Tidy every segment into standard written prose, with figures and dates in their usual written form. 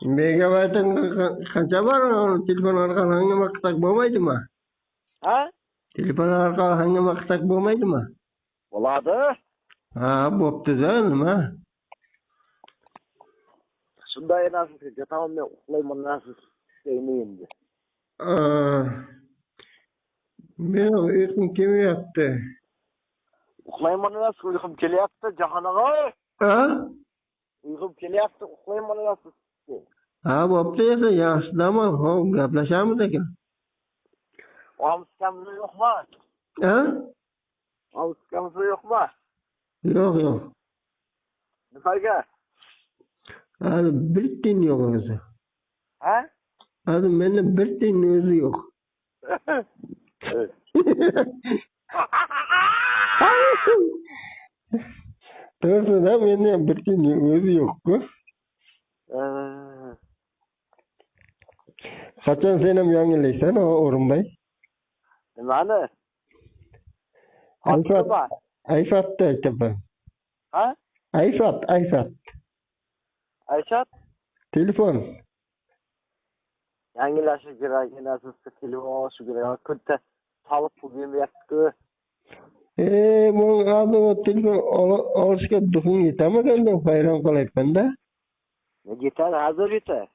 Megabaytın qancha bor? Telefon orqali hangama qilsak bo'lmaydimi? Ha? Telefon orqali hangama qilsak bo'lmaydimi? Bo'ladi. Ha, bo'pti-da, nima? Shunday narsa yotaman men uxlayman narsa istayman endi. Men uyqum kelmayapti. Uxlayman narsa uyqum kelyapti Jahon og'a. Ha? Uyqum kelyapti, uxlayman narsa. Ha, bo'pti esa, yaxshidami? Xo'p, gaplashamiz ekan. Omskamni yo'qmi? Ha? Omskamni yo'qmi? Yo'q. Nimaga? Hali bir tiyin yo'q o'zi. Ha? Hali menda bir tiyin o'zi yo'q. To'g'rida menda ham bir tiyin o'zi yo'q-ku. Qachon sen ham yangilaysan, O'rinbay? Nimani? iPad'ni aytaman. Ha? iPad. Ayshat? Telefon. Yangilashi kerak, narsa telefon olish kerak. Kunta solib qo'ymayapti-ku. Bu hozir telefon olishga duxing yetamikan deb hayron qolyapman-da. Yetadi, hozir yetadi.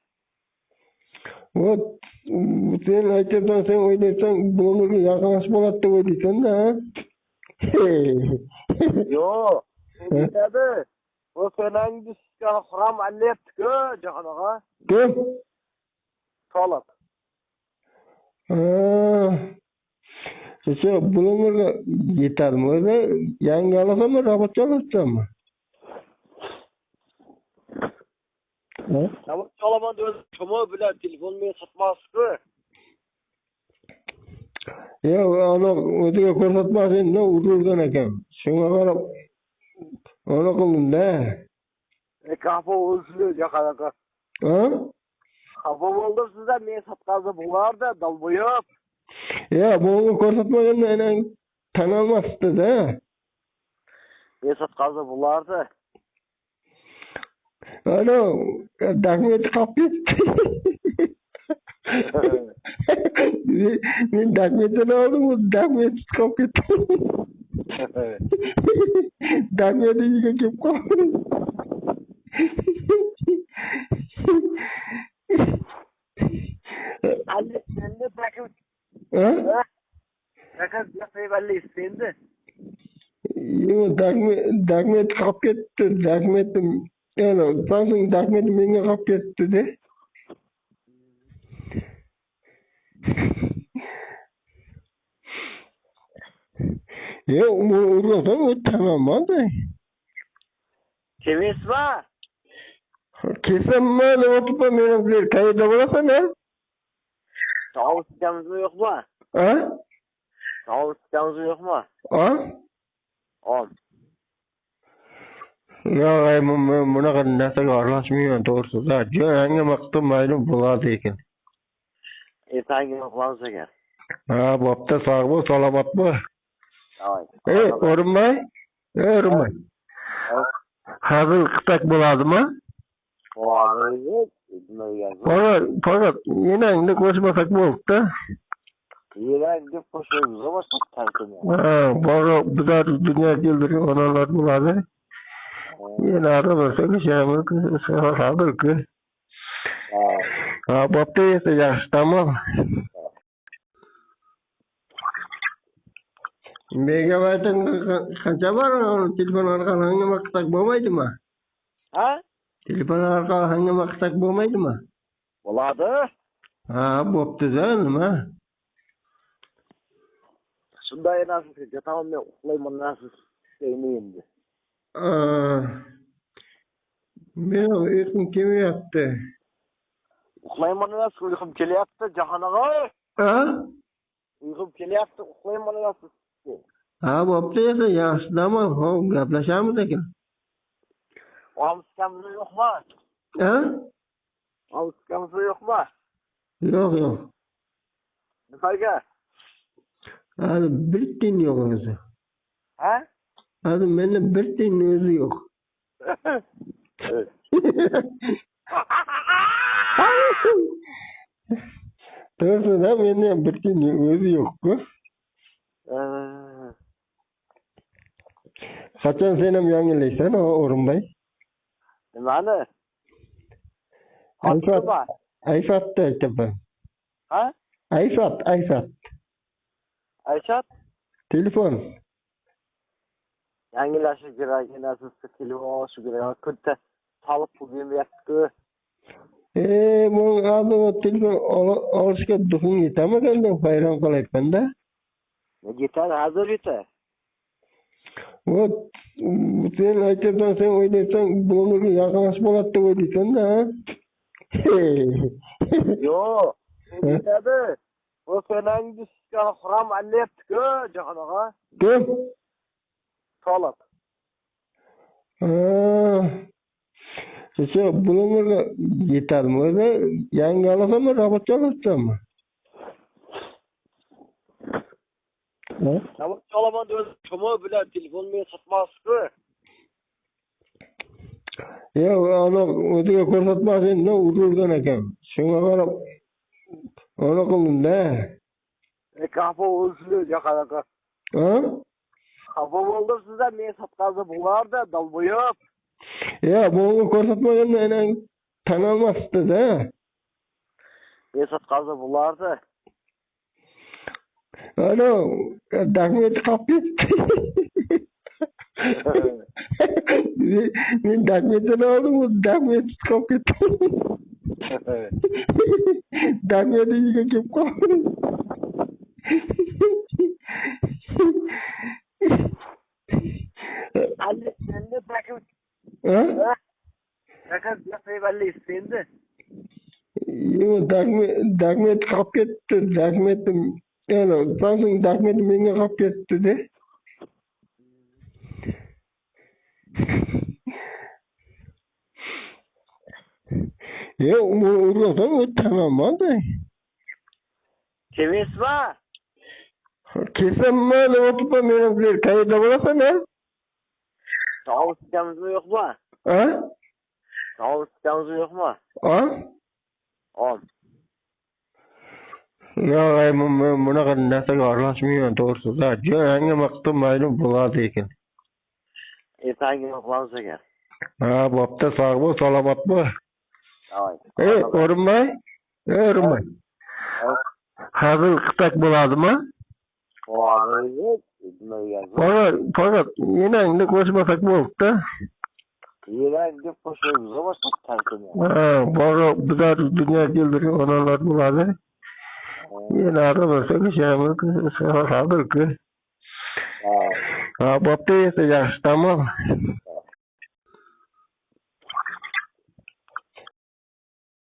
Sen aytyapsan, sen o'ylaysan, bunga yaqinlashib bo'ladi deb o'ylaysan-da. Yo'q, yetadi. O senangiz xuram alyapti-ku, Jahon og'a. Kim? Solib. Bunga yetadimi o'zi? Yangi olasanmi, robotcha olasanmi? Robotcha olaman deb kimi bilan telefon men sotmasdi-ku. Yo'q, ana o'ziga ko'rsatmasin-da, urgan ekan. Shunga qarab ona qildim-da. Kafa o'zli Jahon og'a. Ha? Kafa bo'ldim sizlar, men sotqazib bo'lardi, dalbo'yib. Bunga ko'rsatmaganda enang tan olmasdi-da. Men sotqazib bo'lardi. Ana, dagmeti qolib ketdi. Men dagmetini oldim, u dagmeti qolib ketdi. Dagmeti ichiga kelib qoldi. Endi bakib. Ha? Bakib yapayvalli endi. Yo'q, dagmeti qolib ketdi. Dagmetim, Samsung dagmeti menga qolib ketdi-da. Yo'q, urg'azam o'tamanman-da. Kelasizmi? Kesammi, nima qilibman, men qayerda bo'lasan-a? Tavsiyamiz yo'qmi? Ha? Tavsiyamiz yo'qmi? Ha? Ol. Yo'q, men bunaqa narsaga aralashmayman, to'g'risi. Yangi maqsad mayli bo'ladi ekan. Ertangi qilamiz ekan. Ha, bo'pti, sog' bo'l, salomat bo'l. O'rinbay? Hazil qilsak bo'ladimi? Faqat enangni qo'shmasak bo'ldi-da. Enangni qo'shmaymiz, boshqa tanqidmi? Bizlar dunyoga keltirgan onalar bo'ladi. Enari bo'lsa, hazil-ku. Bo'pti esa, yaxshi, tamom. Megabaytın qancha bor? Telefon orqali hangama qilsak bo'lmaydimi? Ha? Telefon orqali hangama qilsak bo'lmaydimi? Bo'ladi. Ha, bo'pti-da, nima? Shunday narsa yotaman men uxlayman narsa istayman endi. Men uyqum kelmayapti. Uxlayman narsa uyqum kelyapti, Jahon og'a. Ha? Uyqum kelyapti, uxlayman narsa. Ha, bo'pti esa, yaxshidami? Xo'p, gaplashamiz ekan. Omskamni yo'qmi? Ha? Omskamni yo'qmi? Yo'q. Nimaga? Hali bir tiyin yo'q o'zi. Ha? Hali menda bir tiyin o'zi yo'q. Doğrusu da menden bir tane özü yok ku. Kaçan senem yangilaysan o Orunbay. Nimani? Ayfat. Hotmi? Ayfat da aytaman. Ha? Ayfat. Ayshat? Telefon. Yangilashi kerak, enasizga telefon olishi kerak. Kunta solib bugün yaptı. Bu abi o telefon alışka duhun yetama kendim hayran kalayım da. Yeter, hazır yeter. O sen aytasan sen oylaysan bunu yakınlaş bolat deb oylaysan da. Yo, yetadi. O senin düşkan huram allayapti-ku, jahanaga. Kim? Solib. Bunun yetermi o'zi? Yangi olasanmi, robotcha olasanmi? Robot olaman deb kimi bilan telefon men sotmasdi. Yo'q, ana o'ziga ko'rsatmasin, urgan ekan. Shunga qarab ona qildim-da. Kafa o'zli jahanaga. Kafa bo'ldim sizlar men sotqazib bo'lardi, dalboyib. Bunga ko'rsatmaganda enan tan olmasdi-da. Men sotqazib bo'lardi. Ana, dahmet qolib ketdi. Men dahmetini oldim, u dahmet qolib ketdi. Dahmeti uyga kelib qoldi. Anne bakım. Bakın yapayım belli istendi. Yo'q, dahmet qolib ketdi. Dahmetim, yani bazen dahmetim menga qolib ketdi-da. Yo'q, urg'osam o'tamanman-da. Kimesma? Kesammi, o'tibman, men bilan qayerda bo'lasan-a? Sağlık sistemimiz yok mu? Sağlık sistemimiz yok mu? On. Yo'q, men bunaqa narsaga aralashmayman, to'g'risi. Yangi maqtom mayli bo'ladi ekan. Ertangi qilamiz ekan. Bo'pti, sog' bo'l, salomat bo'l. O'rinmay? O'rinmay. Hazil qilsak bo'ladimi? Bo'ladi. Faqat enangni qo'shmasak bo'ldi-da. Enang deb qo'shmaymiz, boshqa tartibni. Bizlar dunyo keltirgan onalar bo'ladi. Enari bo'lsa o'shamiz hazilku. Bo'pti, esa yaxshi, tamom.